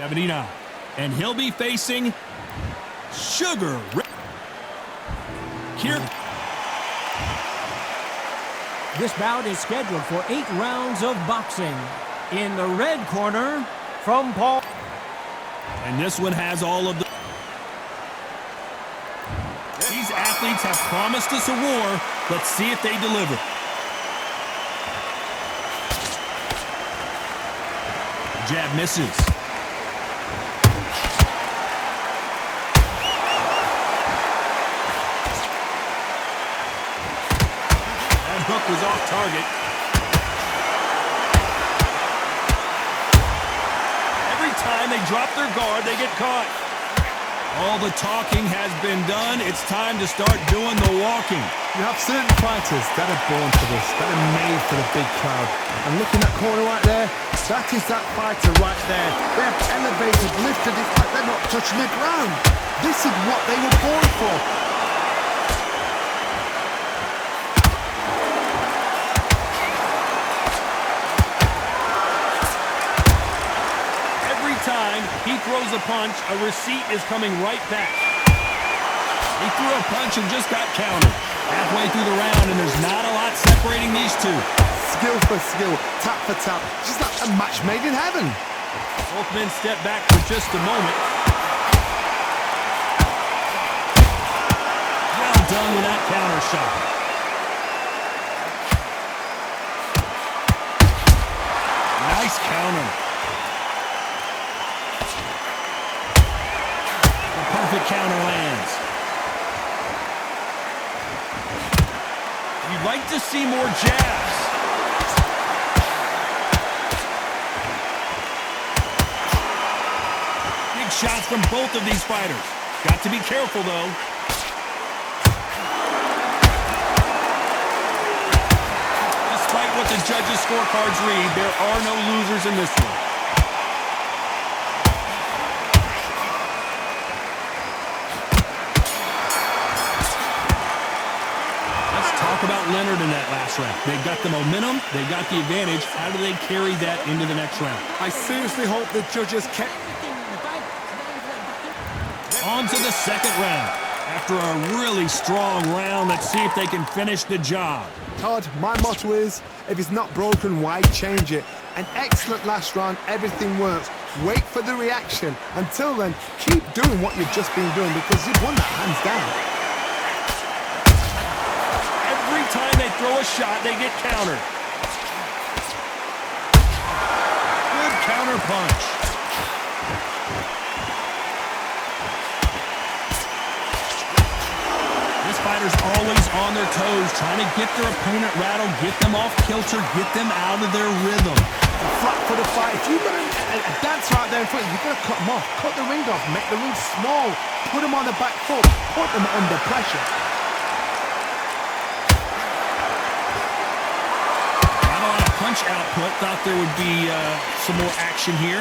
79. And he'll be facing Sugar. Here. This bout is scheduled for 8 rounds of boxing. In the red corner, from Paul. And this one has all of the... These athletes have promised us a war. Let's see if they deliver. Jab misses. That hook was off target. Every time they drop their guard, they get caught. All the talking has been done. It's time to start doing the walking. You have certain fighters that are born for this, that are made for the big crowd. And looking at that corner right there, that is that fighter right there. They have elevated, lifted, it's like they're not touching the ground. This is what they were born for. Every time he throws a punch, a receipt is coming right back. He threw a punch and just got countered. Halfway through the round, and there's not a lot separating these two. Skill for skill, tap for tap, just like a match made in heaven. Both men step back for just a moment. Well done with that counter shot. Nice counter. The perfect counter lands. You'd like to see more jabs. Big shots from both of these fighters. Got to be careful, though. Despite what the judges' scorecards read, there are no losers in this one. About Leonard in that last round. They got the momentum, they got the advantage. How do they carry that into the next round? I seriously hope the judges kept... On to the second round. After a really strong round, let's see if they can finish the job. Todd, my motto is, if it's not broken, why change it? An excellent last round, everything works. Wait for the reaction. Until then, keep doing what you've just been doing because you've won that hands down. Every time they throw a shot, they get countered. Good counter punch. This fighter's always on their toes, trying to get their opponent rattled, get them off kilter, get them out of their rhythm. Flat for the fight. If you've got a dancer out there in front, you've got to cut them off. Cut the ring off, make the ring small. Put them on the back foot, put them under pressure. Punch output. Thought there would be some more action here.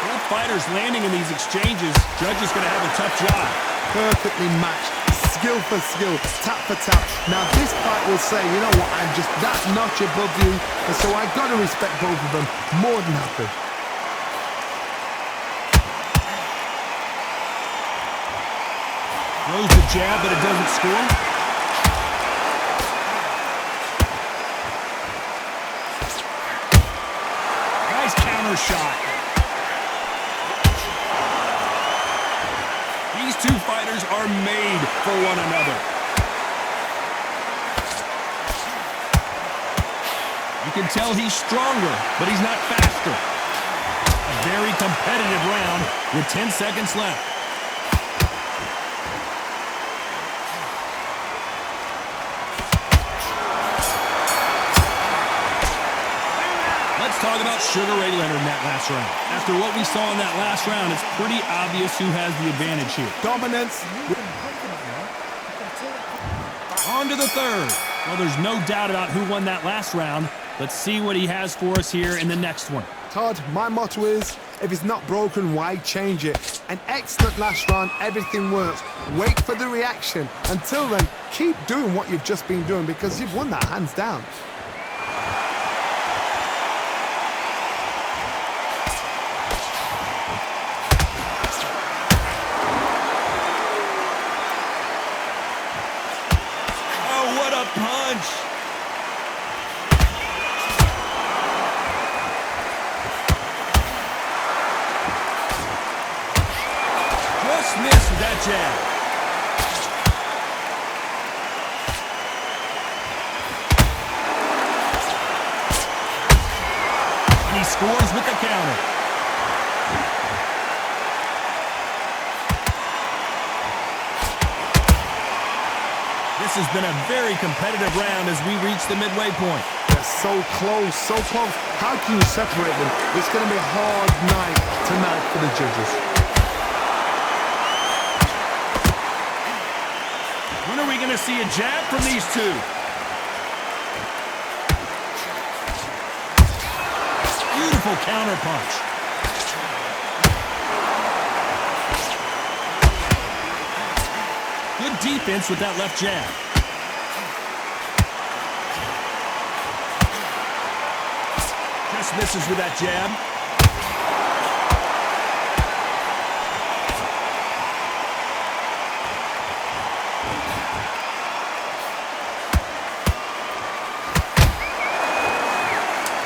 Both fighters landing in these exchanges. Judge is going to have a tough job. Perfectly matched. Skill for skill. Tap for tap. Now this fight will say, you know what, I'm just that notch above you. And so I've got to respect both of them. More than happy. Throws the jab, but it doesn't score. Nice counter shot. These two fighters are made for one another. You can tell he's stronger, but he's not faster. A very competitive round with 10 seconds left. Talk about Sugar Ray Leonard in that last round. After what we saw in that last round, it's pretty obvious who has the advantage here. Dominance. On to the third. Well, there's no doubt about who won that last round. Let's see what he has for us here in the next one. Todd, my motto is, If it's not broken, why change it? An excellent last round, everything works. Wait for the reaction. Until then, keep doing what you've just been doing because you've won that hands down. Oh, what a punch! Just missed with that jab. And he scores with the counter. This has been a very competitive round as we reach the midway point. They're so close, so close. How can you separate them? It's going to be a hard night tonight for the judges. When are we going to see a jab from these two? Beautiful counter punch. Good defense with that left jab. Just misses with that jab.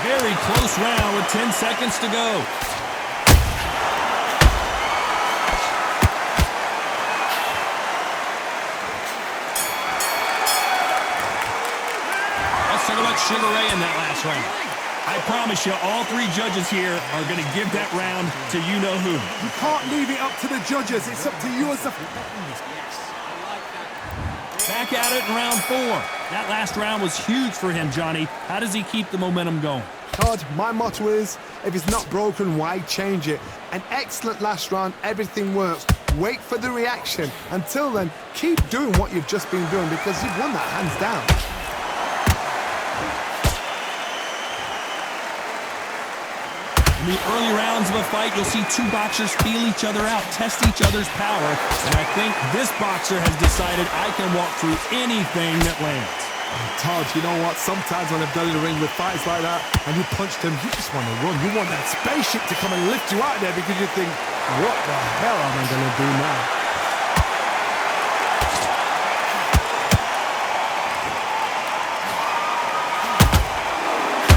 Very close round with 10 seconds to go. Let's talk about Sugar Ray in that last round. I promise you, all three judges here are going to give that round to you-know-who. You can't leave it up to the judges. It's up to you as the... Back at it in round 4. That last round was huge for him, Johnny. How does he keep the momentum going? Todd, my motto is, if it's not broken, why change it? An excellent last round, everything works. Wait for the reaction. Until then, keep doing what you've just been doing because you've won that hands down. In the early rounds of a fight, you'll see two boxers feel each other out, test each other's power, and I think this boxer has decided I can walk through anything that lands. Todd, you know what? Sometimes when I've done in the ring with fights like that, and you punch them, you just want to run. You want that spaceship to come and lift you out there because you think, what the hell am I going to do now?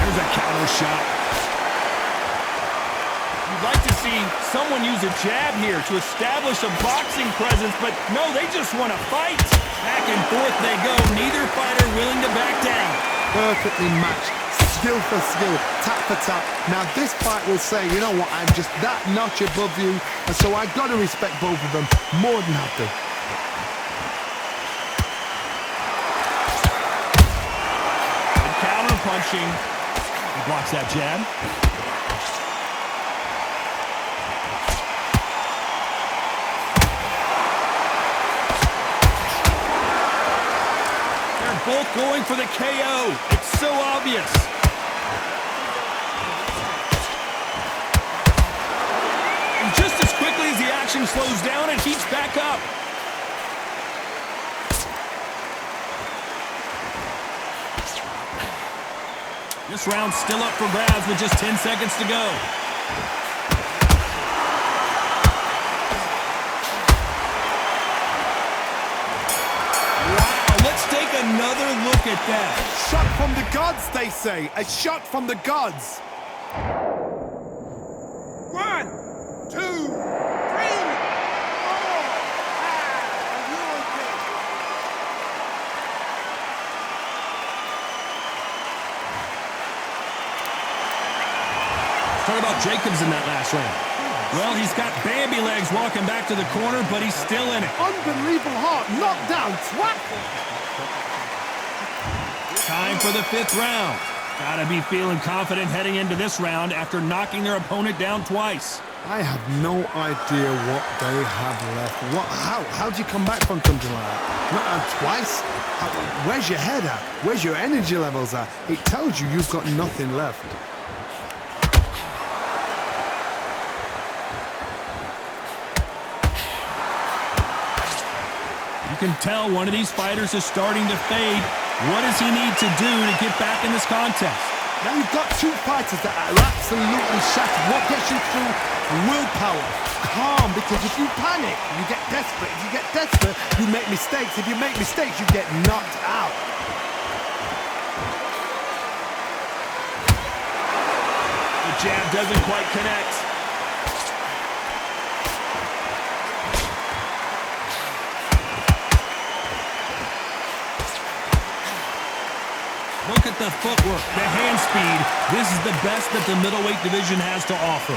There's a counter shot. You'd like to see someone use a jab here to establish a boxing presence, but no, they just want to fight. Back and forth they go, neither fighter willing to back down. Perfectly matched, skill for skill, tap for tap. Now this fight will say, you know what, I'm just that notch above you, and so I've got to respect both of them more than have to. Good counter punching. He blocks that jab. Both going for the KO. It's so obvious. And just as quickly as the action slows down, it heats back up. This round's still up for grabs with just 10 seconds to go. Take another look at that. Shot from the gods, they say. A shot from the gods. 1, 2, 3, 4, 5. Talk about Jacobs in that last round. Well, he's got Bambi legs walking back to the corner, but he's still in it. Unbelievable heart. Knockdown. Twat. Time for the 5th round. Gotta be feeling confident heading into this round after knocking their opponent down twice. I have no idea what they have left. How do you come back from something like that? Not out twice? Where's your head at? Where's your energy levels at? It tells you you've got nothing left. can tell one of these fighters is starting to fade. What does he need to do to get back in this contest? Now you've got two fighters that are absolutely shattered. What gets you through? Willpower. Calm, because if you panic, you get desperate. If you get desperate, you make mistakes. If you make mistakes, you get knocked out. The jab doesn't quite connect. Look at the footwork, the hand speed. This is the best that the middleweight division has to offer.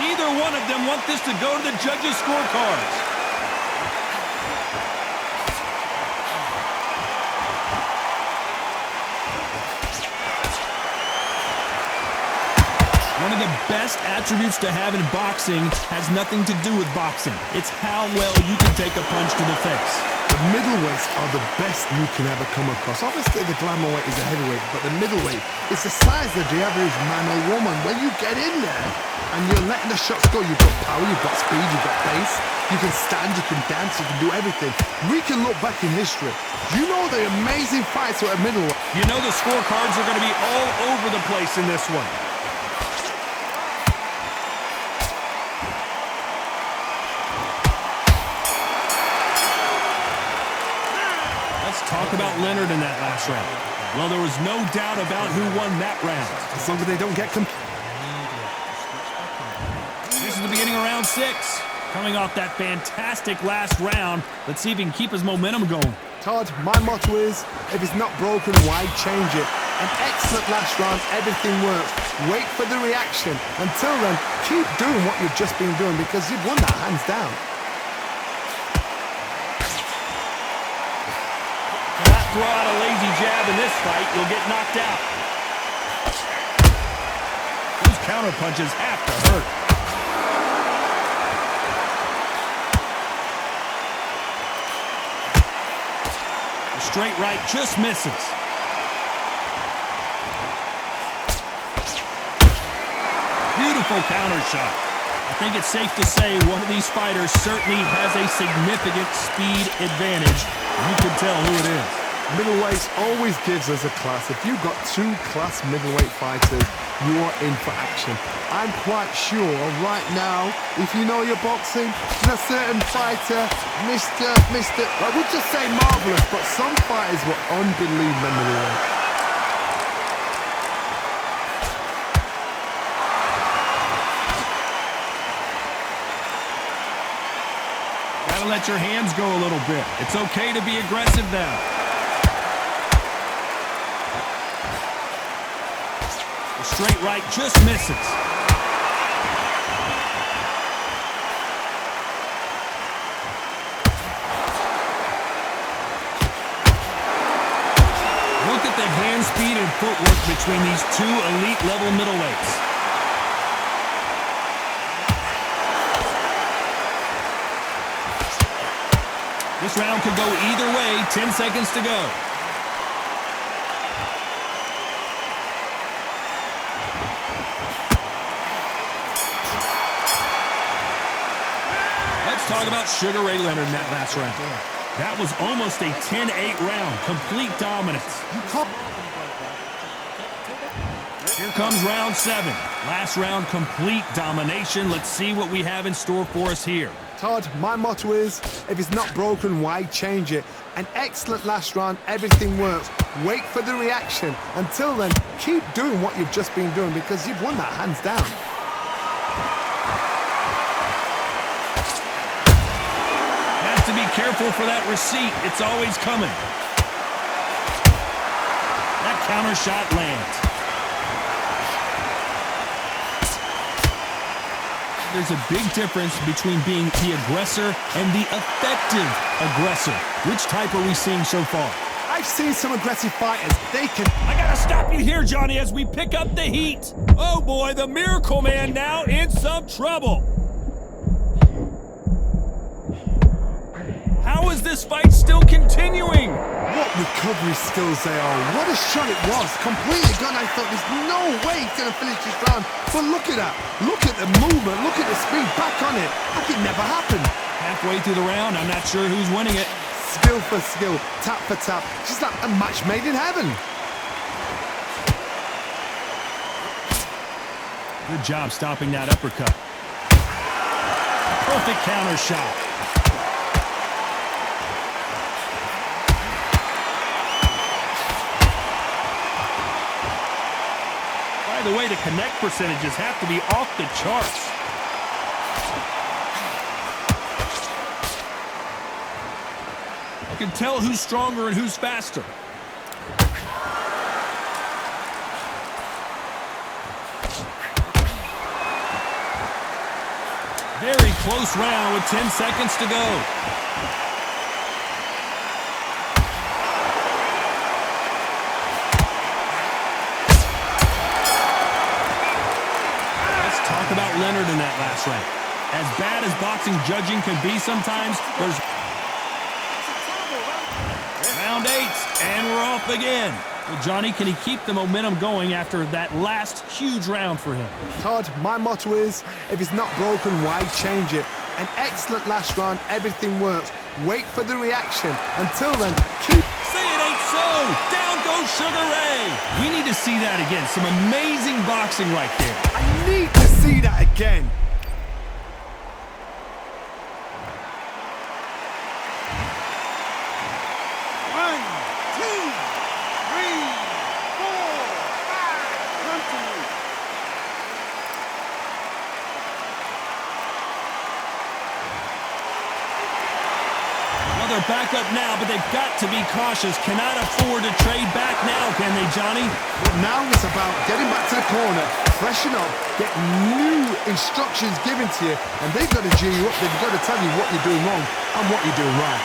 Neither one of them want this to go to the judges' scorecards. One of the best attributes to have in boxing has nothing to do with boxing. It's how well you can take a punch to the face. The middleweights are the best you can ever come across. Obviously, the glamour weight is a heavyweight, but the middleweight is the size of the average man or woman. When you get in there and you're letting the shots go, you've got power, you've got speed, you've got pace. You can stand, you can dance, you can do everything. We can look back in history. You know the amazing fights at a middleweight. You know the scorecards are going to be all over the place in this one. Talk about Leonard in that last round. Well, there was no doubt about who won that round. As long as they don't get This is the beginning of round 6. Coming off that fantastic last round, let's see if he can keep his momentum going. Todd, my motto is, if it's not broken, why change it? An excellent last round, everything works. Wait for the reaction. Until then, keep doing what you've just been doing because you've won that hands down. Throw out a lazy jab in this fight, you'll get knocked out. Those counter punches have to hurt. The straight right just misses. Beautiful counter shot. I think it's safe to say one of these fighters certainly has a significant speed advantage. You can tell who it is. Middleweights always gives us a class. If you've got two class middleweight fighters, you're in for action. I'm quite sure right now, if you know your boxing, there's a certain fighter, Mr. I would just say marvelous, but some fighters were unbelievable. Gotta let your hands go a little bit. It's okay to be aggressive now. Straight right just misses. Look at the hand speed and footwork between these two elite level middleweights. This round could go either way. 10 seconds to go. Talk about Sugar Ray Leonard in that last round. That was almost a 10-8 round. Complete dominance. Here comes round 7. Last round, complete domination. Let's see what we have in store for us here. Todd, my motto is, if it's not broken, why change it? An excellent last round, everything works. Wait for the reaction. Until then, keep doing what you've just been doing because you've won that hands down. To be careful for that receipt. It's always coming. That counter shot lands. There's a big difference between being the aggressor and the effective aggressor. Which type are we seeing so far? I've seen some aggressive fighters. They can... I gotta stop you here, Johnny, as we pick up the heat. Oh boy, the Miracle Man now in some trouble. How is this fight still continuing? What recovery skills they are. What a shot it was. Completely gone. I thought there's no way he's going to finish this round. But look at that. Look at the movement. Look at the speed. Back on it. Like it never happened. Halfway through the round, I'm not sure who's winning it. Skill for skill. Tap for tap. Just like a match made in heaven. Good job stopping that uppercut. Perfect counter shot. By the way, the connect percentages have to be off the charts. You can tell who's stronger and who's faster. Very close round with 10 seconds to go. Let's talk about Leonard in that last round. As bad as boxing judging can be sometimes, there's round 8, and we're off again. Well, Johnny, can he keep the momentum going after that last huge round for him? Todd, my motto is, if it's not broken, why change it? An excellent last round, everything works. Wait for the reaction. Until then, keep... Say it ain't so! Down goes Sugar Ray! We need to see that again. Some amazing boxing right there. I need to see that again. They're back up now, but they've got to be cautious. Cannot afford to trade back now, can they, Johnny? But now it's about getting back to the corner, freshen up, get new instructions given to you, and they've got to G you up. They've got to tell you what you're doing wrong and what you're doing right.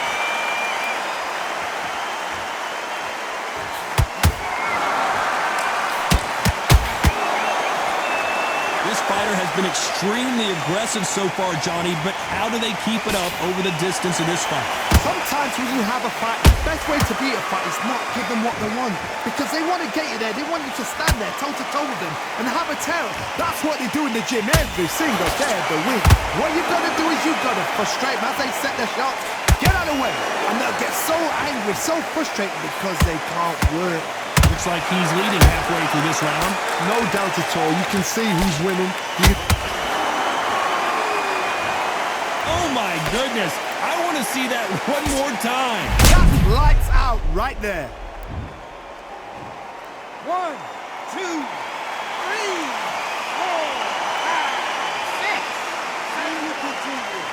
This fighter has been extremely aggressive so far, Johnny, but how do they keep it up over the distance of this fight? Sometimes when you have a fight, the best way to beat a fight is not give them what they want. Because they want to get you there. They want you to stand there toe-to-toe with them and have a tell. That's what they do in the gym every single day of the week. What you've got to do is you've got to frustrate them as they set their shots. Get out of the way. And they'll get so angry, so frustrated because they can't work. Looks like he's leading halfway through this round. No doubt at all. You can see who's winning. Oh, my goodness. I want to see that one more time. That's lights out right there. 1, 2, 3, 4, 5, 6. And you continue.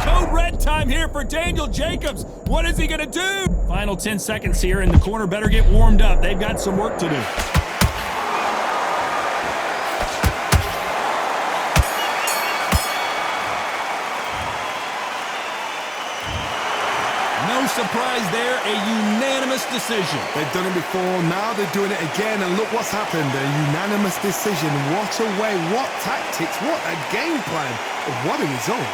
Code red time here for Daniel Jacobs. What is he going to do? Final 10 seconds here, and the corner better get warmed up. They've got some work to do. No surprise there, a unanimous decision. They've done it before, now they're doing it again, and look what's happened. A unanimous decision. What a way, what tactics, what a game plan. What a result.